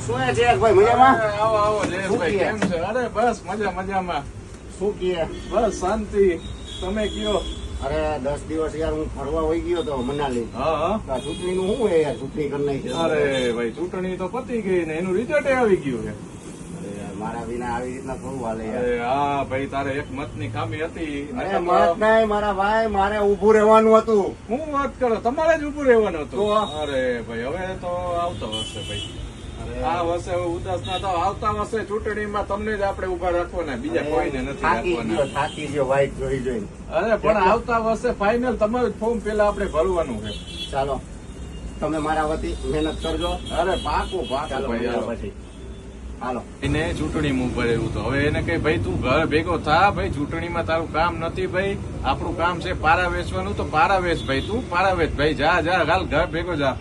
શું છે જયેશભાઈ મજામાં? આવો આવો જયેશભાઈ, શું કેમ છે? અરે બસ મજામાં. શું કહે? બસ શાંતિ. તમે કયો? અરે 10 દિવસ યાર હું ફરવા વહી ગયો તો મનાલી. હા. આ ચૂંટણીનું શું હે યાર? ચૂંટણી કરી નાખી છે. અરે ભાઈ, ચૂંટણી તો પતી ગઈ ને એનું રિઝલ્ટ આવી ગયું છે. અરે યાર, મારા વિના આવી રીતના થોડું હાલે યાર. અરે હા ભાઈ, તારે એક મતની ખામી હતી. અરે મત નહીં મારા ભાઈ, મારે ઊભું રહેવાનું હતું. હું વાત કરો, તમારે જ ઉભું રહેવાનું હતું. તો? અરે ભાઈ, હવે તો આવતો હશે ભાઈ. આ વર્ષે હવે ઉદાસ ના થાવ. આવતા વર્ષે ચૂંટણીમાં તમને જ આપણે ઉભા રાખવાના, બીજા કોઈને નથી રાખવાના. થાકી ગયો વાઈટ જોઈ જોઈને. અરે પણ આવતા વર્ષે ફાઇનલ તમારું ફોર્મ પેલા આપણે ભરવાનું છે. ચાલો તમે મારા વતી મહેનત કરજો. અરે પાકું ચાલો ભાઈ. મળીએ પછી. હાલો. એને ચૂંટણીમાં ઉભા રહેવું તો હવે એને કઈ ભાઈ તું ઘર ભેગો થા ભાઈ, ચૂંટણીમાં તારું કામ નથી ભાઈ. આપણું કામ છે પારા વેચવાનું, તો પારા વેચ ભાઈ, તું પારા વેચ ભાઈ. જા હાલ ઘર ભેગો જા.